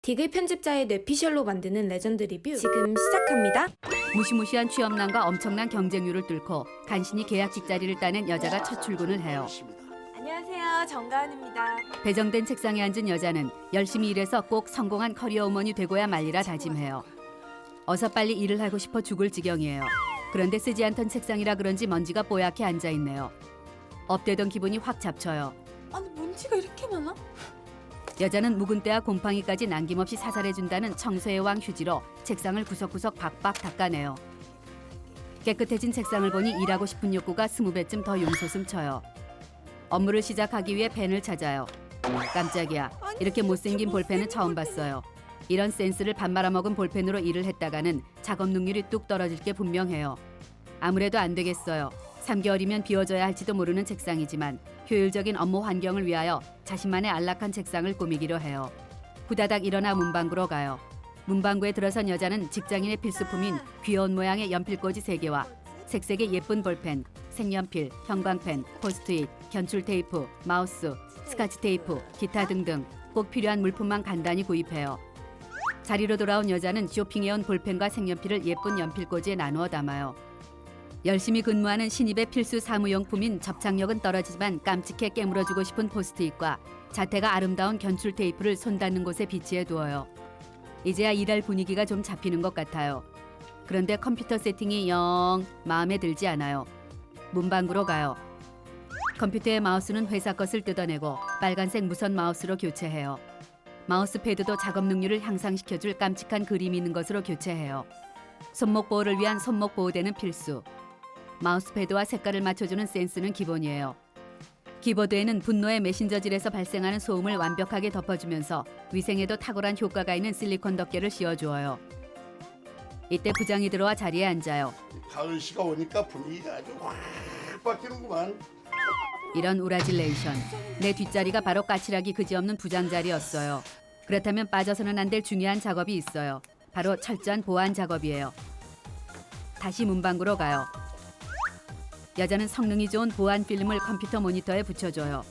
디글 편집자의 뇌피셜로 만드는 레전드 리뷰 지금 시작합니다. 무시무시한 취업난과 엄청난 경쟁률을 뚫고 간신히 계약직 자리를 따낸 여자가 첫 출근을 해요. 안녕하세요, 정가은입니다. 배정된 책상에 앉은 여자는 열심히 일해서 꼭 성공한 커리어 우먼이 되고야 말리라 다짐해요. 어서 빨리 일을 하고 싶어 죽을 지경이에요. 그런데 쓰지 않던 책상이라 그런지 먼지가 뽀얗게 앉아있네요. 업되던 기분이 확 잡쳐요. 아니, 먼지가 이렇게 많아? 여자는 묵은 때와 곰팡이까지 남김없이 사살해준다는 청소의 왕 휴지로 책상을 구석구석 박박 닦아내요. 깨끗해진 책상을 보니 일하고 싶은 욕구가 20배쯤 더 용솟음 쳐요. 업무를 시작하기 위해 펜을 찾아요. 깜짝이야. 이렇게 못생긴 볼펜은 처음 봤어요. 이런 센스를 밥 말아먹은 볼펜으로 일을 했다가는 작업 능률이 뚝 떨어질 게 분명해요. 아무래도 안 되겠어요. 3개월이면 비워져야 할지도 모르는 책상이지만 효율적인 업무 환경을 위하여 자신만의 안락한 책상을 꾸미기로 해요. 후다닥 일어나 문방구로 가요. 문방구에 들어선 여자는 직장인의 필수품인 귀여운 모양의 연필꽂이 3개와 색색의 예쁜 볼펜, 색연필, 형광펜, 포스트잇, 견출 테이프, 마우스, 스카치 테이프, 기타 등등 꼭 필요한 물품만 간단히 구입해요. 자리로 돌아온 여자는 쇼핑해온 볼펜과 색연필을 예쁜 연필꽂이에 나누어 담아요. 열심히 근무하는 신입의 필수 사무용품인 접착력은 떨어지지만 깜찍해 깨물어주고 싶은 포스트잇과 자태가 아름다운 견출 테이프를 손 닿는 곳에 비치해 두어요. 이제야 일할 분위기가 좀 잡히는 것 같아요. 그런데 컴퓨터 세팅이 영 마음에 들지 않아요. 문방구로 가요. 컴퓨터의 마우스는 회사 것을 뜯어내고 빨간색 무선 마우스로 교체해요. 마우스 패드도 작업 능률을 향상시켜줄 깜찍한 그림이 있는 것으로 교체해요. 손목 보호를 위한 손목 보호대는 필수. 마우스패드와 색깔을 맞춰주는 센스는 기본이에요. 키보드에는 분노의 메신저질에서 발생하는 소음을 완벽하게 덮어주면서 위생에도 탁월한 효과가 있는 실리콘 덮개를 씌워주어요. 이때 부장이 들어와 자리에 앉아요. 가을 씨가 오니까 분위기가 아주 확 바뀌는구만. 이런 우라질레이션. 내 뒷자리가 바로 까칠하기 그지없는 부장 자리였어요. 그렇다면 빠져서는 안 될 중요한 작업이 있어요. 바로 철저한 보안 작업이에요. 다시 문방구로 가요. 여자는 성능이 좋은 보안 필름을 컴퓨터 모니터에 붙여줘요.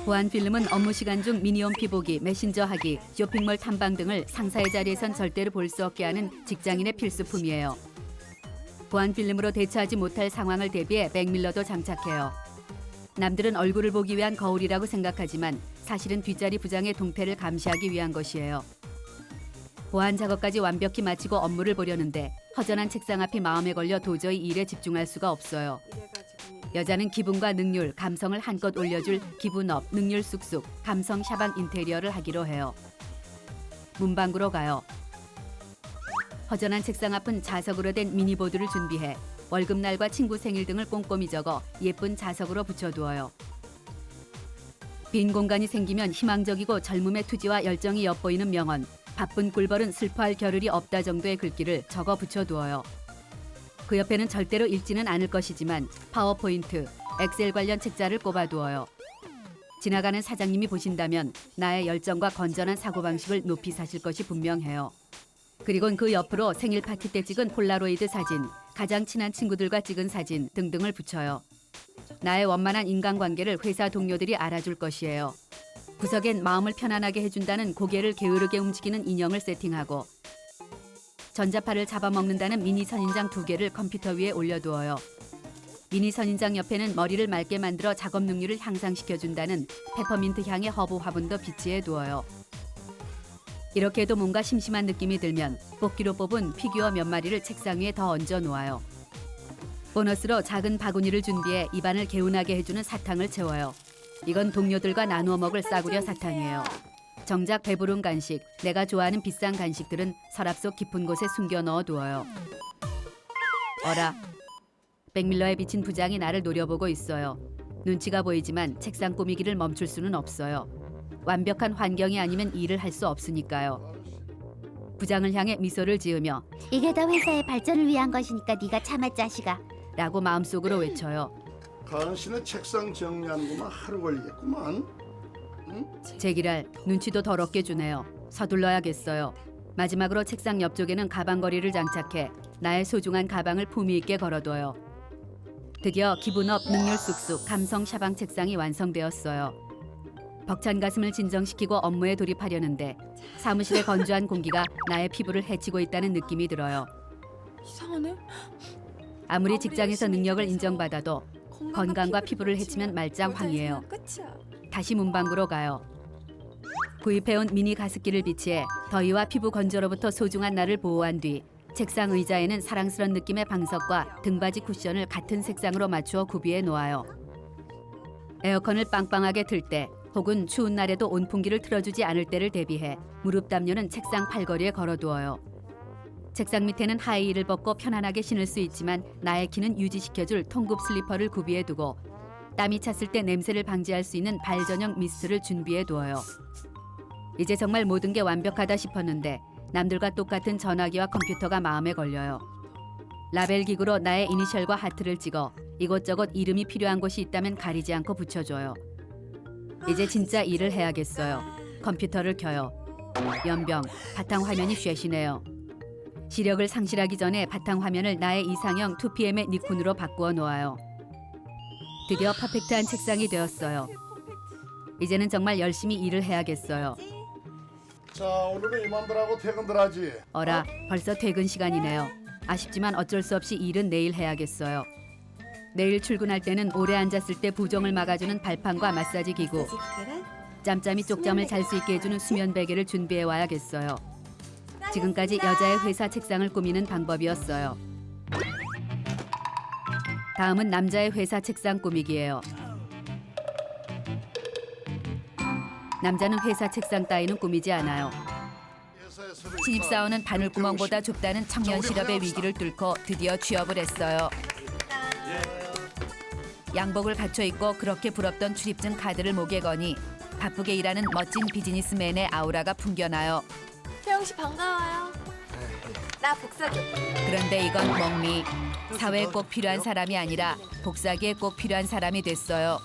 보안 필름은 업무 시간 중 미니홈피 보기, 메신저 하기, 쇼핑몰 탐방 등을 상사의 자리에선 절대로 볼 수 없게 하는 직장인의 필수품이에요. 보안 필름으로 대처하지 못할 상황을 대비해 백밀러도 장착해요. 남들은 얼굴을 보기 위한 거울이라고 생각하지만 사실은 뒷자리 부장의 동태를 감시하기 위한 것이에요. 보안 작업까지 완벽히 마치고 업무를 보려는데 허전한 책상 앞이 마음에 걸려 도저히 일에 집중할 수가 없어요. 여자는 기분과 능률, 감성을 한껏 올려줄 기분업, 능률 쑥쑥, 감성 샤방 인테리어를 하기로 해요. 문방구로 가요. 허전한 책상 앞은 자석으로 된 미니보드를 준비해 월급날과 친구 생일 등을 꼼꼼히 적어 예쁜 자석으로 붙여두어요. 빈 공간이 생기면 희망적이고 젊음의 투지와 열정이 엿보이는 명언, 바쁜 꿀벌은 슬퍼할 겨를이 없다 정도의 글귀를 적어 붙여두어요. 그 옆에는 절대로 읽지는 않을 것이지만 파워포인트, 엑셀 관련 책자를 꼽아두어요. 지나가는 사장님이 보신다면 나의 열정과 건전한 사고방식을 높이 사실 것이 분명해요. 그리곤 그 옆으로 생일 파티 때 찍은 폴라로이드 사진, 가장 친한 친구들과 찍은 사진 등등을 붙여요. 나의 원만한 인간관계를 회사 동료들이 알아줄 것이에요. 구석엔 마음을 편안하게 해준다는 고개를 게으르게 움직이는 인형을 세팅하고 전자파를 잡아먹는다는 미니 선인장 2개를 컴퓨터 위에 올려두어요. 미니 선인장 옆에는 머리를 맑게 만들어 작업 능률을 향상시켜준다는 페퍼민트 향의 허브 화분도 비치해 두어요. 이렇게 해도 뭔가 심심한 느낌이 들면 뽑기로 뽑은 피규어 몇 마리를 책상 위에 더 얹어 놓아요. 보너스로 작은 바구니를 준비해 입안을 개운하게 해주는 사탕을 채워요. 이건 동료들과 나누어 먹을 싸구려 사탕이에요. 정작 배부른 간식, 내가 좋아하는 비싼 간식들은 서랍 속 깊은 곳에 숨겨 넣어 두어요. 어라, 백밀러에 비친 부장이 나를 노려보고 있어요. 눈치가 보이지만 책상 꾸미기를 멈출 수는 없어요. 완벽한 환경이 아니면 일을 할 수 없으니까요. 부장을 향해 미소를 지으며 이게 다 회사의 발전을 위한 것이니까 네가 참아 자식아. 라고 마음속으로 외쳐요. 가은 씨는 책상 정리하는 것만 하루 걸리겠구만. 제기랄 눈치도 더럽게 주네요. 서둘러야겠어요. 마지막으로 책상 옆쪽에는 가방걸이를 장착해 나의 소중한 가방을 품위 있게 걸어둬요. 드디어 기분업, 능률 쑥쑥, 감성 샤방 책상이 완성되었어요. 벅찬 가슴을 진정시키고 업무에 돌입하려는데 사무실의 건조한 공기가 나의 피부를 해치고 있다는 느낌이 들어요. 이상하네. 아무리 직장에서 능력을 인정받아도 건강과 피부를 해치면 말짱황이에요. 끝이야. 다시 문방구로 가요. 구입해온 미니 가습기를 비치해 더위와 피부 건조로부터 소중한 나를 보호한 뒤 책상 의자에는 사랑스런 느낌의 방석과 등받이 쿠션을 같은 색상으로 맞추어 구비해 놓아요. 에어컨을 빵빵하게 틀 때 혹은 추운 날에도 온풍기를 틀어주지 않을 때를 대비해 무릎 담요는 책상 팔걸이에 걸어두어요. 책상 밑에는 하이힐을 벗고 편안하게 신을 수 있지만 나의 키는 유지시켜줄 통굽 슬리퍼를 구비해 두고 땀이 찼을 때 냄새를 방지할 수 있는 발 전용 미스트를 준비해 두어요. 이제 정말 모든 게 완벽하다 싶었는데 남들과 똑같은 전화기와 컴퓨터가 마음에 걸려요. 라벨 기구로 나의 이니셜과 하트를 찍어 이곳저곳 이름이 필요한 곳이 있다면 가리지 않고 붙여줘요. 이제 진짜 일을 해야겠어요. 컴퓨터를 켜요. 연병, 바탕화면이 쉐시네요. 시력을 상실하기 전에 바탕화면을 나의 이상형 2PM의 니콘으로 바꾸어 놓아요. 드디어 퍼펙트한 책상이 되었어요. 이제는 정말 열심히 일을 해야겠어요. 자, 오늘은 이만들 하고 퇴근들 하지. 어라, 벌써 퇴근 시간이네요. 아쉽지만 어쩔 수 없이 일은 내일 해야겠어요. 내일 출근할 때는 오래 앉았을 때 부종을 막아주는 발판과 마사지 기구, 짬짬이 쪽잠을 잘 수 있게 해주는 수면 베개를 준비해 와야겠어요. 지금까지 여자의 회사 책상을 꾸미는 방법이었어요. 다음은 남자의 회사 책상 꾸미기예요. 남자는 회사 책상 따위는 꾸미지 않아요. 신입사원은 바늘구멍보다 좁다는 청년 실업의 위기를 뚫고 드디어 취업을 했어요. 양복을 갖춰 입고 그렇게 부럽던 출입증 카드를 목에 거니 바쁘게 일하는 멋진 비즈니스맨의 아우라가 풍겨나요. 태영 씨 반가워요. 나 복사줘. 그런데 이건 멍미. 사회에 꼭 필요한 사람이 아니라 복사기에 꼭 필요한 사람이 됐어요.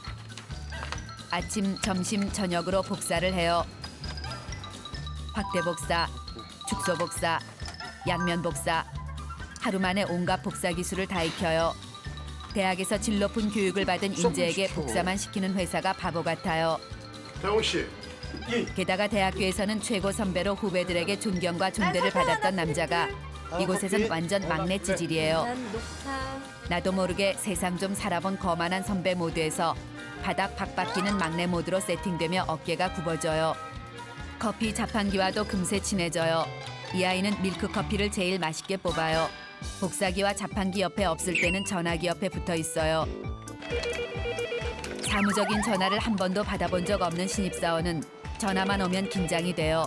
아침, 점심, 저녁으로 복사를 해요. 확대 복사, 축소 복사, 양면 복사. 하루 만에 온갖 복사 기술을 다 익혀요. 대학에서 질 높은 교육을 받은 인재에게 복사만 시키는 회사가 바보 같아요. 태용 씨. 게다가 대학교에서는 최고 선배로 후배들에게 존경과 존대를 받았던 남자가 이곳에선 완전 막내 찌질이에요. 난 녹차. 나도 모르게 세상 좀 살아본 거만한 선배 모드에서 바닥 박박기는 막내 모드로 세팅되며 어깨가 굽어져요. 커피 자판기와도 금세 친해져요. 이 아이는 밀크 커피를 제일 맛있게 뽑아요. 복사기와 자판기 옆에 없을 때는 전화기 옆에 붙어 있어요. 사무적인 전화를 한 번도 받아본 적 없는 신입사원은 전화만 오면 긴장이 돼요.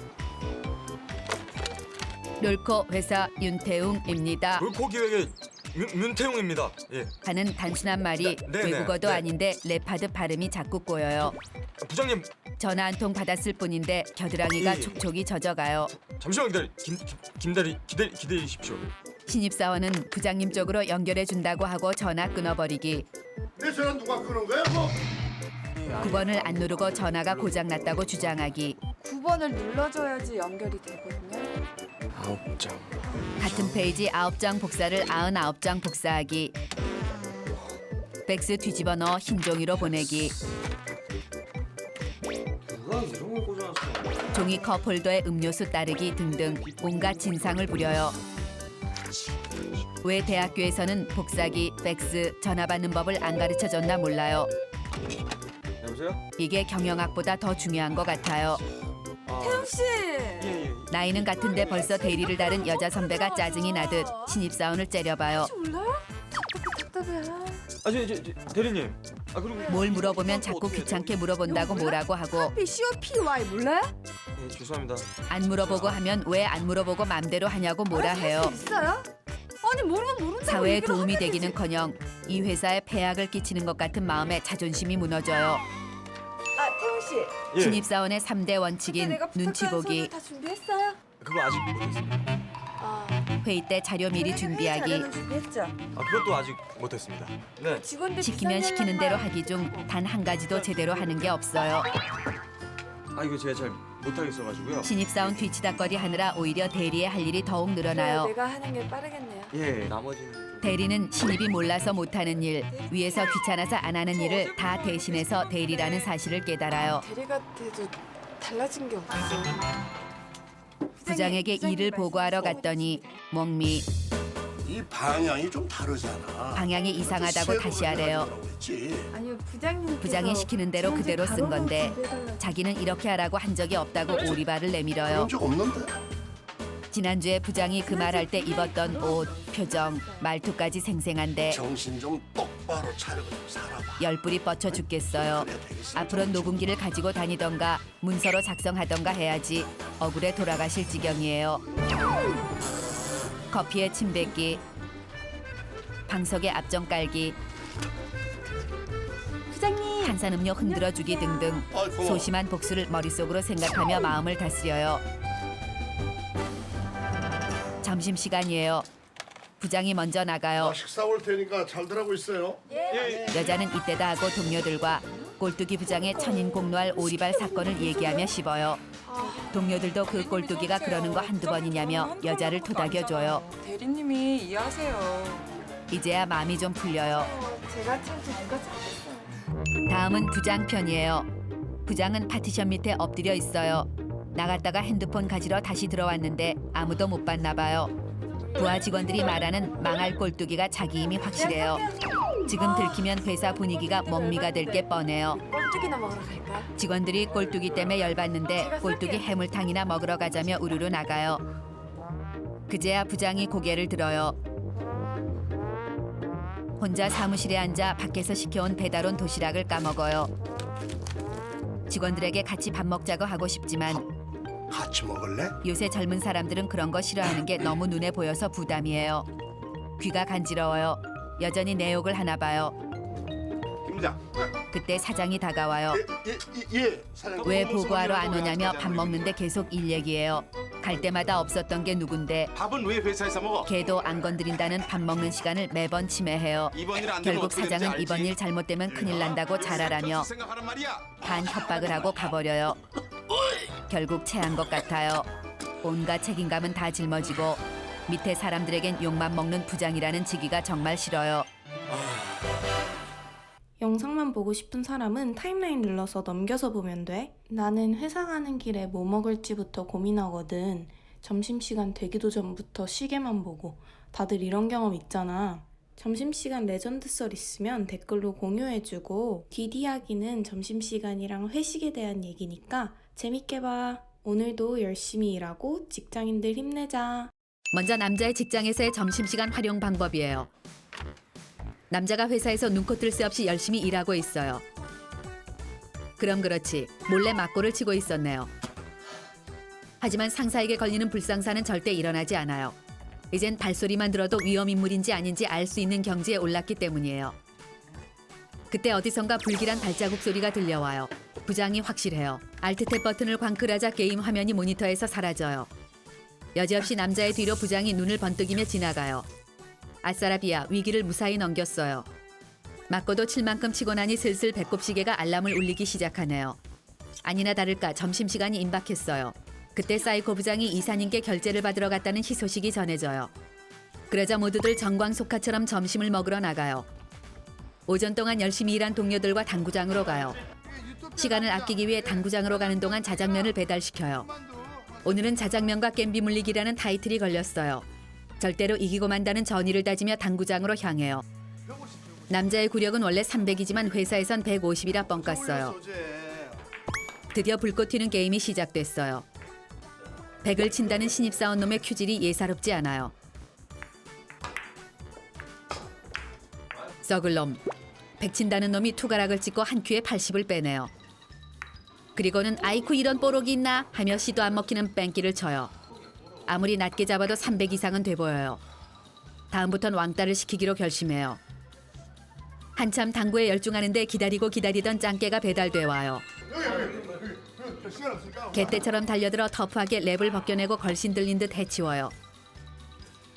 롤코 회사 윤태웅입니다. 롤코 기획의 윤태웅입니다. 예. 하는 단순한 말이 네, 외국어도 네. 아닌데 랩하듯 발음이 자꾸 꼬여요. 부장님 전화 한 통 받았을 뿐인데 겨드랑이가 예. 촉촉이 젖어가요. 잠시만 기다리십시오. 신입사원은 부장님 쪽으로 연결해준다고 하고 전화 끊어버리기. 내 전화 누가 끄는 거야? 뭐? 9번을 안 누르고 전화가 고장났다고 주장하기. 9번을 눌러줘야지 연결이 되거든요. 9장. 같은 페이지 9장 복사를 99장 복사하기. 팩스 뒤집어 넣어 흰 종이로 보내기. 종이컵 홀더에 음료수 따르기 등등 온갖 진상을 부려요. 왜 대학교에서는 복사기, 팩스, 전화 받는 법을 안 가르쳐줬나 몰라요. 여보세요? 이게 경영학보다 더 중요한 것 같아요. 태영 씨. 예. 나이는 같은데 벌써 대리를 다른 여자 선배가 짜증이 나듯 신입사원을 째려봐요. 혹시 몰라요? 답답해. 저 대리님. 아 그리고 뭘 물어보면 자꾸 귀찮게 물어본다고 뭐라고 하고 COPY 몰라요? 예, 죄송합니다. 안 물어보고 하면 왜 안 물어보고 맘대로 하냐고 뭐라 해요. 할수 있어요? 아니 모르면 모른다고 사회에 얘기를 도움이 하면 되지. 되기는커녕 이 회사에 폐악을 끼치는 것 같은 마음에 자존심이 무너져요. 아 태영 씨. 예. 신입사원의 3대 원칙인 내가 눈치 부탁한 보기, 서류 다 준비했어요? 그거 아직 못했습니다. 아. 회의 때 자료 미리 회의 준비하기, 자료는 준비했죠. 아 그것도 아직 못했습니다. 네. 직원들 시키면 비상 시키는 대로 연락만 하기 중 단 한 가지도 제대로 하는 게 없어요. 아 이거 제가 잘 못하겠어가지고요. 신입사원 뒤치다거리 하느라 오히려 대리에 할 일이 더욱 늘어나요. 내가 하는 게 빠르겠네요. 예. 나머지는. 대리는 신입이 몰라서 못하는 일, 위에서 귀찮아서 안 하는 일을 다 대신해서 대리라는 사실을 깨달아요. 대리가 돼도 달라진 게 없어. 부장에게 일을 보고하러 갔더니 멍미 이 방향이 좀 다르잖아. 방향이 이상하다고 다시 하래요. 아니요, 부장님. 부장이 시키는 대로 그대로 쓴 건데 자기는 이렇게 하라고 한 적이 없다고 오리발을 내밀어요. 그런 적 없는데. 지난주에 부장이 그 말할 때 입었던 옷, 표정, 말투까지 생생한데 정신 좀 똑바로 차리고 좀 살아봐. 열불이 뻗쳐 죽겠어요. 앞으로 녹음기를 가지고 다니던가 문서로 작성하던가 해야지 억울해 돌아가실 지경이에요. 커피에 침 뱉기, 방석에 앞정 깔기, 부장님. 탄산음료 흔들어주기 등등 아이고. 소심한 복수를 머릿속으로 생각하며 마음을 다스려요. 점심시간이에요. 부장이 먼저 나가요. 식사 올 테니까 잘들 하고 있어요. 여자는 이때다 하고 동료들과 꼴뚜기 부장의 천인공노할 오리발 사건을 얘기하며 씹어요. 동료들도 그 꼴뚜기가 그러는 거 한두 번이냐며 여자를 토닥여줘요. 대리님이 이해하세요. 이제야 마음이 좀 풀려요. 제가 참 누가 잘했어요. 다음은 부장 편이에요. 부장은 파티션 밑에 엎드려 있어요. 나갔다가 핸드폰 가지러 다시 들어왔는데 아무도 못 봤나 봐요. 부하 직원들이 말하는 망할 꼴뚜기가 자기 힘이 확실해요. 지금 들키면 회사 분위기가 멍미가 될 게 뻔해요. 꼴뚜기나 먹으러 갈까? 직원들이 꼴뚜기 때문에 열받는데 꼴뚜기 해물탕이나 먹으러 가자며 우르르 나가요. 그제야 부장이 고개를 들어요. 혼자 사무실에 앉아 밖에서 시켜온 배달온 도시락을 까먹어요. 직원들에게 같이 밥 먹자고 하고 싶지만 같이 먹을래? 요새 젊은 사람들은 그런 거 싫어하는 게 너무 눈에 보여서 부담이에요. 귀가 간지러워요. 여전히 내 욕을 하나 봐요. 김장. 그때 사장이 다가와요. 예, 사장님. 왜 보고하러 안 오냐며 밥 먹는데 계속 일 얘기해요. 갈 때마다 없었던 게 누군데 밥은 왜 회사에서 먹어? 걔도 안 건드린다는 밥 먹는 시간을 매번 침해해요. 이번 일 안 되면 결국 어떻게 될지 사장은 알지? 이번 일 잘못되면 큰일 난다고 잘하라며 생각하란 말이야. 반 협박을 하고 가버려요. 결국 체한 것 같아요. 온갖 책임감은 다 짊어지고 밑에 사람들에겐 욕만 먹는 부장이라는 직위가 정말 싫어요. 영상만 보고 싶은 사람은 타임라인 눌러서 넘겨서 보면 돼. 나는 회사 가는 길에 뭐 먹을지부터 고민하거든. 점심시간 되기도 전부터 시계만 보고. 다들 이런 경험 있잖아. 점심시간 레전드 썰 있으면 댓글로 공유해주고 뒷이야기는 점심시간이랑 회식에 대한 얘기니까 재밌게 봐. 오늘도 열심히 일하고 직장인들 힘내자. 먼저 남자의 직장에서의 점심시간 활용 방법이에요. 남자가 회사에서 눈코 뜰 새 없이 열심히 일하고 있어요. 그럼 그렇지 몰래 맞고를 치고 있었네요. 하지만 상사에게 걸리는 불상사는 절대 일어나지 않아요. 이젠 발소리만 들어도 위험인물인지 아닌지 알 수 있는 경지에 올랐기 때문이에요. 그때 어디선가 불길한 발자국 소리가 들려와요. 부장이 확실해요. 알트탭 버튼을 광클하자 게임 화면이 모니터에서 사라져요. 여지없이 남자의 뒤로 부장이 눈을 번뜩이며 지나가요. 아싸라비아 위기를 무사히 넘겼어요. 맞고도 칠 만큼 치고 나니 슬슬 배꼽시계가 알람을 울리기 시작하네요. 아니나 다를까 점심시간이 임박했어요. 그때 사이코 부장이 이사님께 결제를 받으러 갔다는 희소식이 전해져요. 그러자 모두들 정광석화처럼 점심을 먹으러 나가요. 오전 동안 열심히 일한 동료들과 당구장으로 가요. 시간을 아끼기 위해 당구장으로 가는 동안 자장면을 배달시켜요. 오늘은 자장면과 겜비 물리기라는 타이틀이 걸렸어요. 절대로 이기고 만다는 전의를 다지며 당구장으로 향해요. 남자의 구력은 원래 300이지만 회사에선 150이라 뻥깠어요. 드디어 불꽃 튀는 게임이 시작됐어요. 100을 친다는 신입사원 놈의 큐질이 예사롭지 않아요. 썩을 놈. 100 친다는 놈이 투가락을 찍고 한 큐에 80을 빼내요. 그리고는 아이쿠 이런 뽀록이 있나 하며 씨도 안 먹히는 뺑기를 쳐요. 아무리 낮게 잡아도 300 이상은 돼 보여요. 다음부턴 왕따를 시키기로 결심해요. 한참 당구에 열중하는데 기다리던 짱깨가 배달돼 와요. 개떼처럼 달려들어 터프하게 랩을 벗겨내고 걸신 들린 듯 해치워요.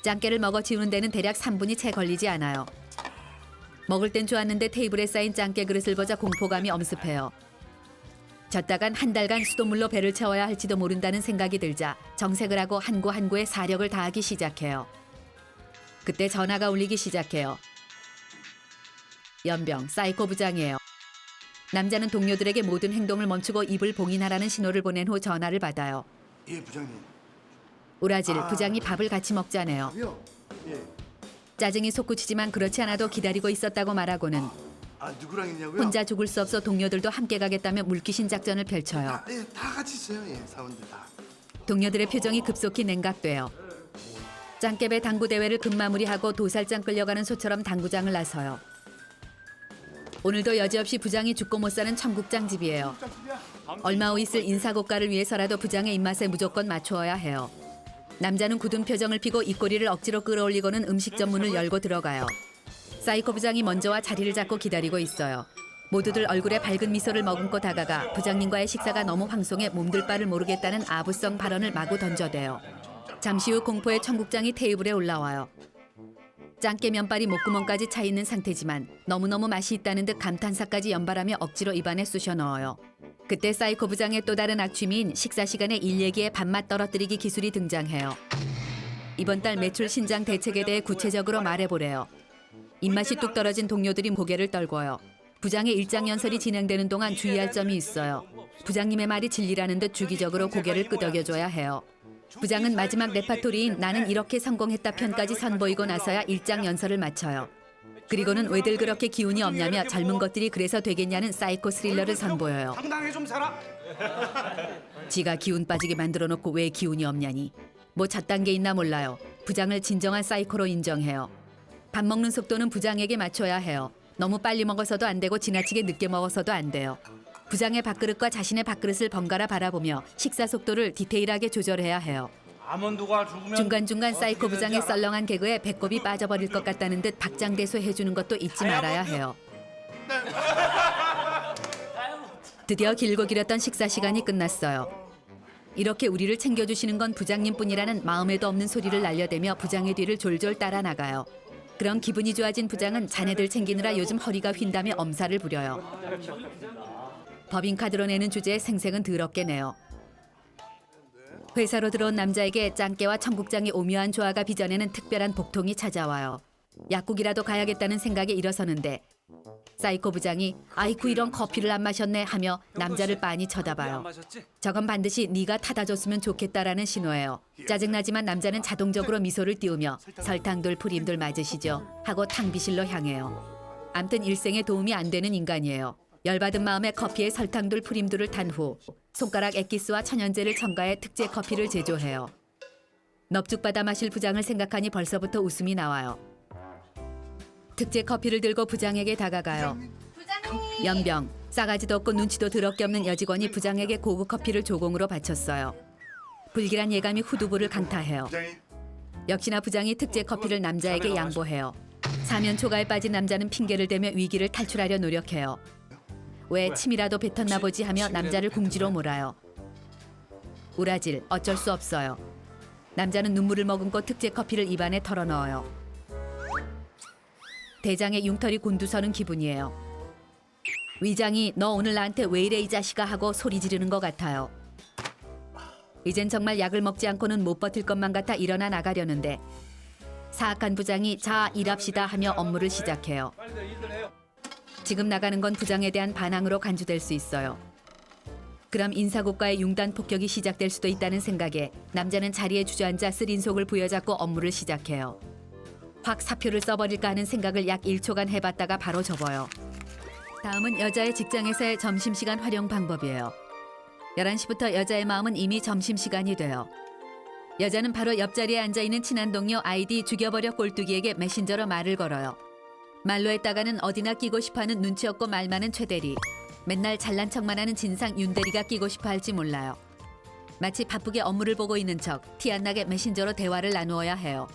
짱깨를 먹어 지우는 데는 대략 3분이 채 걸리지 않아요. 먹을 땐 좋았는데 테이블에 쌓인 짱깨 그릇을 보자 공포감이 엄습해요. 졌다간 한 달간 수돗물로 배를 채워야 할지도 모른다는 생각이 들자 정색을 하고 한 구 한 구에 사력을 다하기 시작해요. 그때 전화가 울리기 시작해요. 연병, 사이코 부장이에요. 남자는 동료들에게 모든 행동을 멈추고 입을 봉인하라는 신호를 보낸 후 전화를 받아요. 예, 부장님. 오라질, 부장이 밥을 같이 먹자네요. 밥이요? 예. 짜증이 솟구치지만 그렇지 않아도 기다리고 있었다고 말하고는 아, 누구랑 있냐고요? 혼자 죽을 수 없어 동료들도 함께 가겠다며 물귀신 작전을 펼쳐요. 다 같이 있어요. 예, 사원들 다. 동료들의 표정이 급속히 냉각돼요. 짱깨배 당구 대회를 금마무리하고 도살장 끌려가는 소처럼 당구장을 나서요. 오늘도 여지없이 부장이 죽고 못 사는 청국장 집이에요. 얼마 후 있을 인사고가를 위해서라도 부장의 입맛에 무조건 맞추어야 해요. 남자는 굳은 표정을 피고 입꼬리를 억지로 끌어올리고는 음식 전문을 열고 들어가요. 사이코 부장이 먼저 와 자리를 잡고 기다리고 있어요. 모두들 얼굴에 밝은 미소를 머금고 다가가 부장님과의 식사가 너무 황송해 몸둘 바를 모르겠다는 아부성 발언을 마구 던져대요. 잠시 후 공포의 청국장이 테이블에 올라와요. 짱깨 면발이 목구멍까지 차 있는 상태지만 너무너무 맛이 있다는 듯 감탄사까지 연발하며 억지로 입안에 쑤셔 넣어요. 그때 사이코 부장의 또 다른 악취미인 식사 시간에 일 얘기에 밥맛 떨어뜨리기 기술이 등장해요. 이번 달 매출 신장 대책에 대해 구체적으로 말해보래요. 입맛이 뚝 떨어진 동료들이 고개를 떨궈요. 부장의 일장 연설이 진행되는 동안 주의할 점이 있어요. 부장님의 말이 진리라는 듯 주기적으로 고개를 끄덕여줘야 해요. 부장은 마지막 레파토리인 나는 이렇게 성공했다 편까지 선보이고 나서야 일장 연설을 마쳐요. 그리고는 왜들 그렇게 기운이 없냐며 젊은 것들이 그래서 되겠냐는 사이코 스릴러를 선보여요. 당당하게 좀 살아. 지가 기운 빠지게 만들어 놓고 왜 기운이 없냐니. 뭐 잣단 게 있나 몰라요. 부장을 진정한 사이코로 인정해요. 밥 먹는 속도는 부장에게 맞춰야 해요. 너무 빨리 먹어서도 안 되고 지나치게 늦게 먹어서도 안 돼요. 부장의 밥그릇과 자신의 밥그릇을 번갈아 바라보며 식사 속도를 디테일하게 조절해야 해요. 아몬드가 죽으면 중간중간 사이코 부장의 썰렁한 개그에 배꼽이 빠져버릴 것 같다는 듯 박장대소 해주는 것도 잊지 말아야 해요. 드디어 길고 길었던 식사 시간이 끝났어요. 이렇게 우리를 챙겨주시는 건 부장님뿐이라는 마음에도 없는 소리를 날려대며 부장의 뒤를 졸졸 따라 나가요. 그런 기분이 좋아진 부장은 자네들 챙기느라 요즘 허리가 휜다며 엄살을 부려요. 법인카드로 내는 주제에 생색은 더럽게 내요. 회사로 들어온 남자에게 짱깨와 청국장의 오묘한 조화가 빚어내는 특별한 복통이 찾아와요. 약국이라도 가야겠다는 생각에 일어서는데 사이코 부장이 아이쿠 이런 커피를 안 마셨네 하며 남자를 빤히 쳐다봐요. 저건 반드시 네가 타다 줬으면 좋겠다라는 신호예요. 짜증나지만 남자는 자동적으로 미소를 띄우며 설탕돌 프림돌 맞으시죠 하고 탕비실로 향해요. 암튼 일생에 도움이 안 되는 인간이에요. 열받은 마음에 커피에 설탕돌 프림돌을 탄 후 손가락 액기스와 천연제를 첨가해 특제 커피를 제조해요. 넙죽받아 마실 부장을 생각하니 벌써부터 웃음이 나와요. 특제 커피를 들고 부장에게 다가가요. 연병, 싸가지도 없고 눈치도 더럽게 없는 여직원이 부장에게 고급 커피를 조공으로 바쳤어요. 불길한 예감이 후두부를 강타해요. 부장님. 역시나 부장이 특제 커피를 남자에게 양보해요. 사면 초가에 빠진 남자는 핑계를 대며 위기를 탈출하려 노력해요. 왜 침이라도 뱉었나 보지 하며 남자를 궁지로 몰아요. 우라질, 어쩔 수 없어요. 남자는 눈물을 머금고 특제 커피를 입안에 털어넣어요. 대장의 융털이 곤두서는 기분이에요. 위장이 너 오늘 나한테 왜 이래 이 자식아 하고 소리 지르는 것 같아요. 이젠 정말 약을 먹지 않고는 못 버틸 것만 같아 일어나 나가려는데 사악한 부장이 자 일합시다 하며 업무를 시작해요. 지금 나가는 건 부장에 대한 반항으로 간주될 수 있어요. 그럼 인사고과의 융단 폭격이 시작될 수도 있다는 생각에 남자는 자리에 주저앉아 쓰린 속을 부여잡고 업무를 시작해요. 확 사표를 써버릴까 하는 생각을 약 1초간 해봤다가 바로 접어요. 다음은 여자의 직장에서의 점심시간 활용 방법이에요. 11시부터 여자의 마음은 이미 점심시간이 돼요. 여자는 바로 옆자리에 앉아있는 친한 동료 아이디 죽여버려 꼴뚜기에게 메신저로 말을 걸어요. 말로 했다가는 어디나 끼고 싶어하는 눈치 없고 말 많은 최대리. 맨날 잘난 척만 하는 진상 윤대리가 끼고 싶어 할지 몰라요. 마치 바쁘게 업무를 보고 있는 척 티 안 나게 메신저로 대화를 나누어야 해요.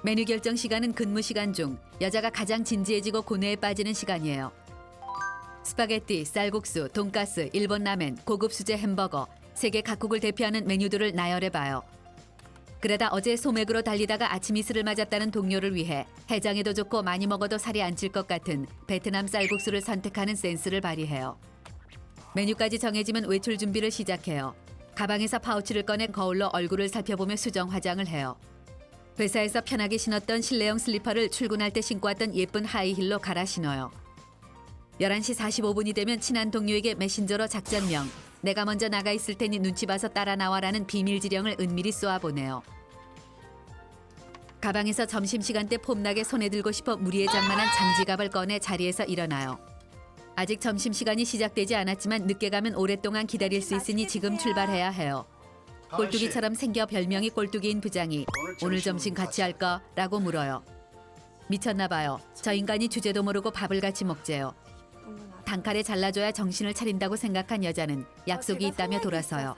메뉴 결정 시간은 근무 시간 중 여자가 가장 진지해지고 고뇌에 빠지는 시간이에요. 스파게티, 쌀국수, 돈가스, 일본 라멘, 고급 수제 햄버거, 세계 각국을 대표하는 메뉴들을 나열해봐요. 그러다 어제 소맥으로 달리다가 아침 이슬을 맞았다는 동료를 위해 해장에도 좋고 많이 먹어도 살이 안 찔 것 같은 베트남 쌀국수를 선택하는 센스를 발휘해요. 메뉴까지 정해지면 외출 준비를 시작해요. 가방에서 파우치를 꺼내 거울로 얼굴을 살펴보며 수정 화장을 해요. 회사에서 편하게 신었던 실내용 슬리퍼를 출근할 때 신고 왔던 예쁜 하이힐로 갈아 신어요. 11시 45분이 되면 친한 동료에게 메신저로 작전명. 내가 먼저 나가 있을 테니 눈치 봐서 따라 나와라는 비밀 지령을 은밀히 쏘아보내요. 가방에서 점심시간 때 폼나게 손에 들고 싶어 무리해장만한 장지갑을 꺼내 자리에서 일어나요. 아직 점심시간이 시작되지 않았지만 늦게 가면 오랫동안 기다릴 수 있으니 지금 출발해야 해요. 꼴뚜기처럼 생겨 별명이 꼴뚜기인 부장이 오늘 점심 같이 할까? 라고 물어요. 미쳤나 봐요. 저 인간이 주제도 모르고 밥을 같이 먹재요. 단칼에 잘라줘야 정신을 차린다고 생각한 여자는 약속이 있다며 돌아서요.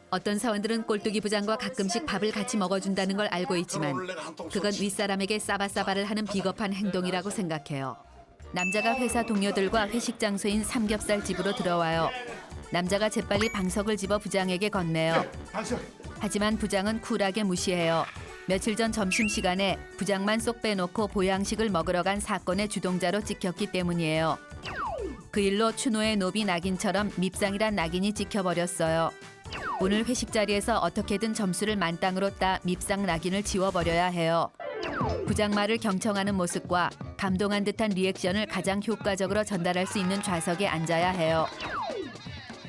어떤 사원들은 꼴뚜기 부장과 가끔씩 밥을 같이 먹어준다는 걸 알고 있지만 그건 윗사람에게 싸바싸바를 하는 비겁한 행동이라고 생각해요. 남자가 회사 동료들과 회식 장소인 삼겹살 집으로 들어와요. 남자가 재빨리 방석을 집어 부장에게 건네요. 하지만 부장은 쿨하게 무시해요. 며칠 전 점심시간에 부장만 쏙 빼놓고 보양식을 먹으러 간 사건의 주동자로 찍혔기 때문이에요. 그 일로 추노의 노비 낙인처럼 밉상이란 낙인이 찍혀버렸어요. 오늘 회식 자리에서 어떻게든 점수를 만땅으로 따 밉상 낙인을 지워버려야 해요. 부장 말을 경청하는 모습과 감동한 듯한 리액션을 가장 효과적으로 전달할 수 있는 좌석에 앉아야 해요.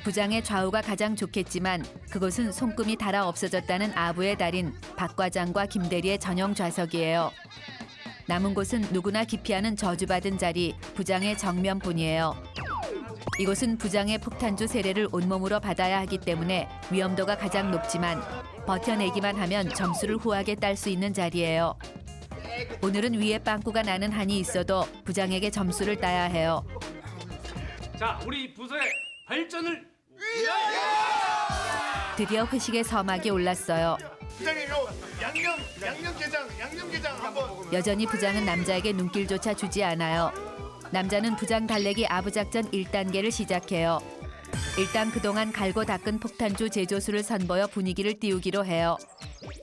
부장의 좌우가 가장 좋겠지만 그곳은 손금이 닳아 없어졌다는 아부의 달인 박 과장과 김 대리의 전용 좌석이에요. 남은 곳은 누구나 기피하는 저주받은 자리, 부장의 정면뿐이에요. 이곳은 부장의 폭탄주 세례를 온몸으로 받아야 하기 때문에 위험도가 가장 높지만 버텨내기만 하면 점수를 후하게 딸 수 있는 자리예요. 오늘은 위에 빵꾸가 나는 한이 있어도 부장에게 점수를 따야 해요. 자, 우리 부서의 발전을 드디어 회식의 서막이 올랐어요. 부장님 양념게장 한번. 여전히 부장은 남자에게 눈길조차 주지 않아요. 남자는 부장 달래기 아부작전 1단계를 시작해요. 일단 그동안 갈고 닦은 폭탄주 제조수를 선보여 분위기를 띄우기로 해요.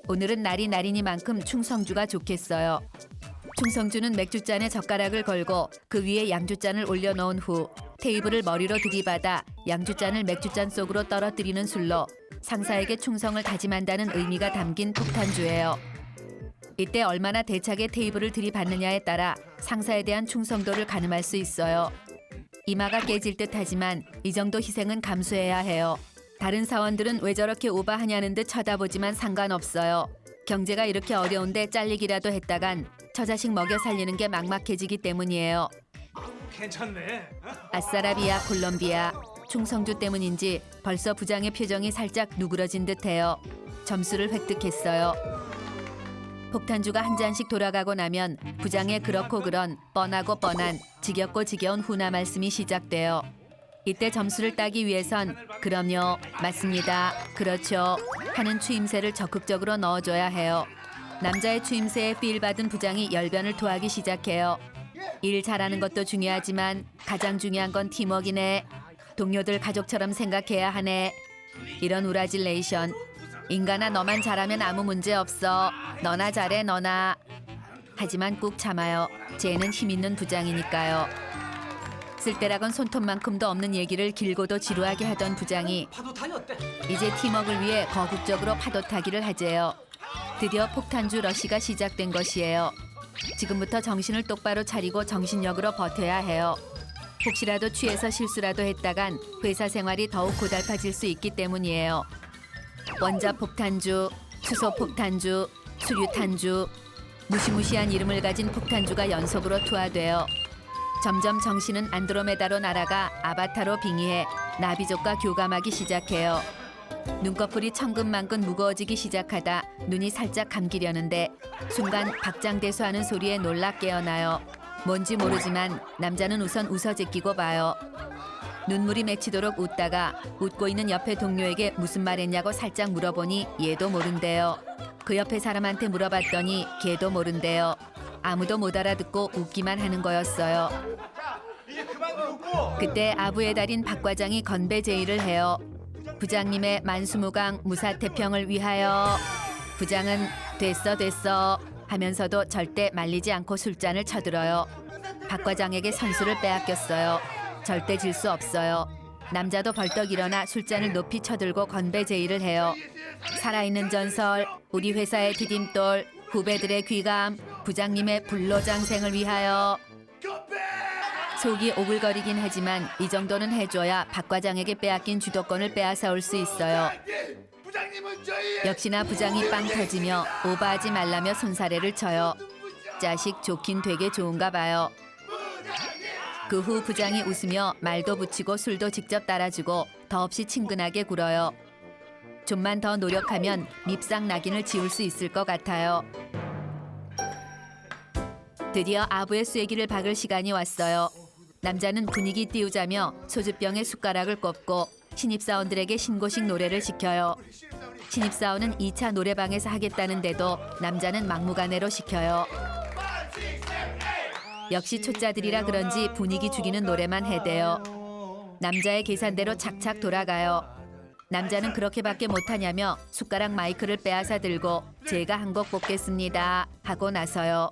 오늘은 날이 날이니만큼 충성주가 좋겠어요. 충성주는 맥주잔에 젓가락을 걸고 그 위에 양주잔을 올려놓은 후 테이블을 머리로 들이받아 양주잔을 맥주잔 속으로 떨어뜨리는 술로 상사에게 충성을 다짐한다는 의미가 담긴 폭탄주예요. 이때 얼마나 대차게 테이블을 들이받느냐에 따라 상사에 대한 충성도를 가늠할 수 있어요. 이마가 깨질 듯하지만 이 정도 희생은 감수해야 해요. 다른 사원들은 왜 저렇게 오바하냐는 듯 쳐다보지만 상관없어요. 경제가 이렇게 어려운데 잘리기라도 했다간 처자식 먹여 살리는 게 막막해지기 때문이에요. 괜찮네. 아싸라비아 콜롬비아. 충성주 때문인지 벌써 부장의 표정이 살짝 누그러진 듯해요. 점수를 획득했어요. 폭탄주가 한 잔씩 돌아가고 나면 부장의 그렇고 그런 뻔하고 뻔한 지겹고 지겨운 훈화 말씀이 시작돼요. 이때 점수를 따기 위해선 그럼요, 맞습니다, 그렇죠 하는 추임새를 적극적으로 넣어줘야 해요. 남자의 추임새에 필 받은 부장이 열변을 토하기 시작해요. 일 잘하는 것도 중요하지만 가장 중요한 건 팀워크네. 동료들 가족처럼 생각해야 하네. 이런 우라질레이션. 인간아, 너만 잘하면 아무 문제 없어. 너나 잘해, 너나. 하지만 꾹 참아요. 쟤는 힘 있는 부장이니까요. 쓸데라곤 손톱만큼도 없는 얘기를 길고도 지루하게 하던 부장이 파도 타기 어때? 이제 팀워크를 위해 거국적으로 파도 타기를 하재요. 드디어 폭탄주 러시가 시작된 것이에요. 지금부터 정신을 똑바로 차리고 정신력으로 버텨야 해요. 혹시라도 취해서 실수라도 했다간 회사 생활이 더욱 고달파질 수 있기 때문이에요. 원자 폭탄주, 수소 폭탄주, 수류탄주, 무시무시한 이름을 가진 폭탄주가 연속으로 투하돼요. 점점 정신은 안드로메다로 날아가 아바타로 빙의해 나비족과 교감하기 시작해요. 눈꺼풀이 천근만근 무거워지기 시작하다 눈이 살짝 감기려는데 순간 박장대소하는 소리에 놀라 깨어나요. 뭔지 모르지만 남자는 우선 웃어 제끼고 봐요. 눈물이 맺히도록 웃다가 웃고 있는 옆에 동료에게 무슨 말 했냐고 살짝 물어보니 얘도 모른대요. 그 옆에 사람한테 물어봤더니 걔도 모른대요. 아무도 못 알아듣고 웃기만 하는 거였어요. 그때 아부의 달인 박 과장이 건배 제의를 해요. 부장님의 만수무강 무사태평을 위하여. 부장은 됐어 하면서도 절대 말리지 않고 술잔을 쳐들어요. 박 과장에게 선수를 빼앗겼어요. 절대 질 수 없어요. 남자도 벌떡 일어나 술잔을 높이 쳐들고 건배 제의를 해요. 살아있는 전설, 우리 회사의 디딤돌, 후배들의 귀감, 부장님의 불로장생을 위하여. 속이 오글거리긴 하지만 이 정도는 해줘야 박 과장에게 빼앗긴 주도권을 빼앗아올 수 있어요. 역시나 부장이 빵 터지며 오버하지 말라며 손사래를 쳐요. 자식 좋긴 되게 좋은가 봐요. 그 후 부장이 웃으며 말도 붙이고 술도 직접 따라주고 더없이 친근하게 굴어요. 좀만 더 노력하면 밉상 낙인을 지울 수 있을 것 같아요. 드디어 아부의 쐐기를 박을 시간이 왔어요. 남자는 분위기 띄우자며 소주병에 숟가락을 꼽고 신입사원들에게 신고식 노래를 시켜요. 신입사원은 2차 노래방에서 하겠다는데도 남자는 막무가내로 시켜요. 역시 초짜들이라 그런지 분위기 죽이는 노래만 해대요. 남자의 계산대로 착착 돌아가요. 남자는 그렇게밖에 못하냐며 숟가락 마이크를 빼앗아 들고 제가 한 곡 뽑겠습니다 하고 나서요.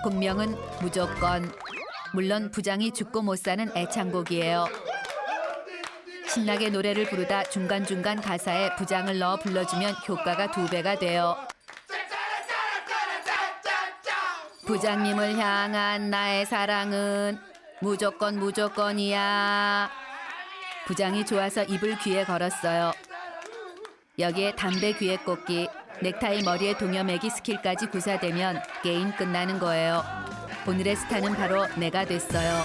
곡명은 무조건. 물론 부장이 죽고 못 사는 애창곡이에요. 신나게 노래를 부르다 중간중간 가사에 부장을 넣어 불러주면 효과가 2배가 돼요. 부장님을 향한 나의 사랑은 무조건 무조건이야. 부장이 좋아서 입을 귀에 걸었어요. 여기에 담배 귀에 꽂기, 넥타이 머리에 동여매기 스킬까지 구사되면 게임 끝나는 거예요. 오늘의 스타는 바로 내가 됐어요.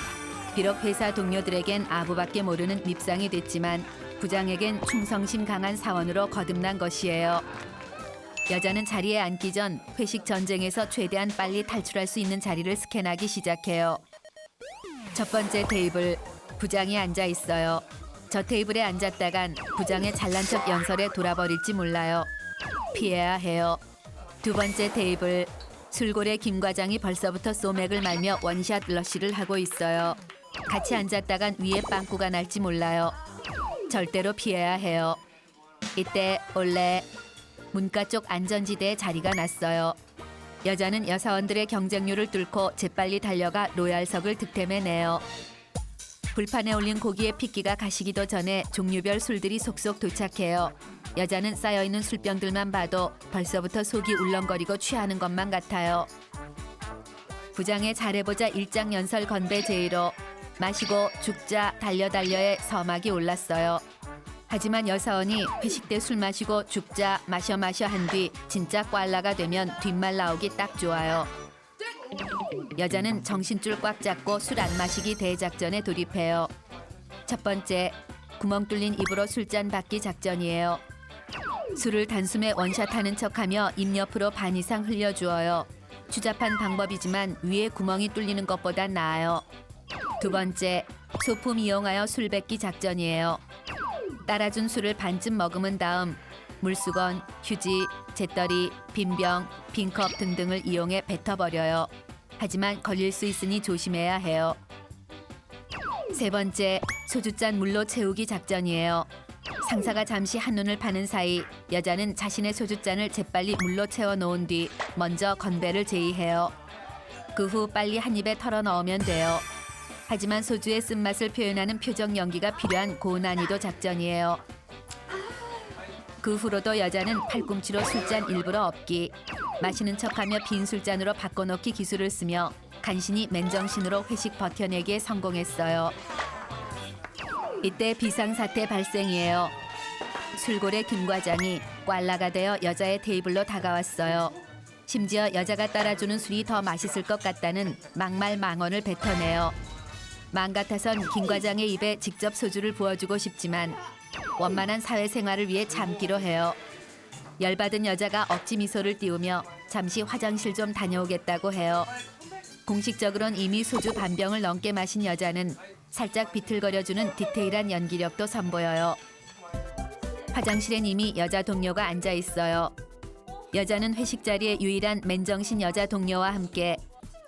비록 회사 동료들에겐 아부밖에 모르는 밉상이 됐지만 부장에겐 충성심 강한 사원으로 거듭난 것이에요. 여자는 자리에 앉기 전 회식 전쟁에서 최대한 빨리 탈출할 수 있는 자리를 스캔하기 시작해요. 첫 번째 테이블, 부장이 앉아 있어요. 저 테이블에 앉았다간 부장의 잘난 척 연설에 돌아버릴지 몰라요. 피해야 해요. 두 번째 테이블, 술고래 김 과장이 벌써부터 소맥을 말며 원샷 러쉬를 하고 있어요. 같이 앉았다간 위에 빵꾸가 날지 몰라요. 절대로 피해야 해요. 이때 원래 문가 쪽 안전지대에 자리가 났어요. 여자는 여사원들의 경쟁률을 뚫고 재빨리 달려가 로얄석을 득템해내요. 불판에 올린 고기의 핏기가 가시기도 전에 종류별 술들이 속속 도착해요. 여자는 쌓여있는 술병들만 봐도 벌써부터 속이 울렁거리고 취하는 것만 같아요. 부장의 잘해보자 일장연설 건배 제의로 마시고 죽자 달려달려의 서막이 올랐어요. 하지만 여사원이 회식 때 술 마시고 죽자 마셔 한 뒤 진짜 꽐라가 되면 뒷말 나오기 딱 좋아요. 여자는 정신줄 꽉 잡고 술 안 마시기 대작전에 돌입해요. 첫 번째, 구멍 뚫린 입으로 술잔 받기 작전이에요. 술을 단숨에 원샷하는 척하며 입 옆으로 반 이상 흘려주어요. 추잡한 방법이지만 위에 구멍이 뚫리는 것보단 나아요. 두 번째, 소품 이용하여 술 뱉기 작전이에요. 따라준 술을 반쯤 머금은 다음 물수건, 휴지, 잿더리, 빈병, 빈컵 등등을 이용해 뱉어버려요. 하지만 걸릴 수 있으니 조심해야 해요. 세 번째, 소주잔 물로 채우기 작전이에요. 상사가 잠시 한눈을 파는 사이 여자는 자신의 소주잔을 재빨리 물로 채워 놓은 뒤 먼저 건배를 제의해요. 그 후 빨리 한 입에 털어 넣으면 돼요. 하지만 소주의 쓴맛을 표현하는 표정 연기가 필요한 고난이도 작전이에요. 그 후로도 여자는 팔꿈치로 술잔 일부러 엎기, 마시는 척하며 빈 술잔으로 바꿔놓기 기술을 쓰며 간신히 맨정신으로 회식 버텨내기에 성공했어요. 이때 비상사태 발생이에요. 술고래 김 과장이 꽐라가 되어 여자의 테이블로 다가왔어요. 심지어 여자가 따라주는 술이 더 맛있을 것 같다는 막말 망언을 뱉어내요. 맘 같아선 김 과장의 입에 직접 소주를 부어주고 싶지만 원만한 사회생활을 위해 참기로 해요. 열받은 여자가 억지 미소를 띄우며 잠시 화장실 좀 다녀오겠다고 해요. 공식적으로는 이미 소주 반병을 넘게 마신 여자는 살짝 비틀거려주는 디테일한 연기력도 선보여요. 화장실엔 이미 여자 동료가 앉아 있어요. 여자는 회식 자리에 유일한 맨정신 여자 동료와 함께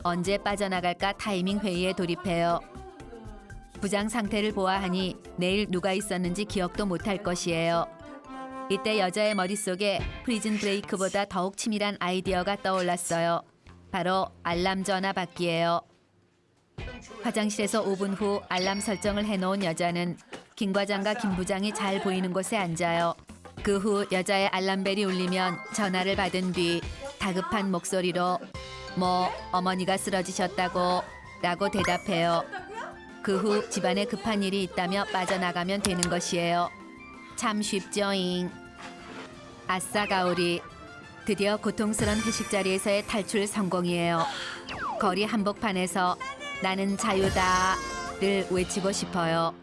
언제 빠져나갈까 타이밍 회의에 돌입해요. 부장 상태를 보아하니 내일 누가 있었는지 기억도 못할 것이에요. 이때 여자의 머릿속에 프리즌 브레이크보다 더욱 치밀한 아이디어가 떠올랐어요. 바로 알람 전화 받기예요. 화장실에서 5분 후 알람 설정을 해놓은 여자는 김 과장과 김 부장이 잘 보이는 곳에 앉아요. 그 후 여자의 알람벨이 울리면 전화를 받은 뒤 다급한 목소리로 뭐 어머니가 쓰러지셨다고 라고 대답해요. 그 후 집안에 급한 일이 있다며 빠져나가면 되는 것이에요. 참 쉽죠잉. 아싸 가오리. 드디어 고통스러운 회식 자리에서의 탈출 성공이에요. 거리 한복판에서 나는 자유다를 외치고 싶어요.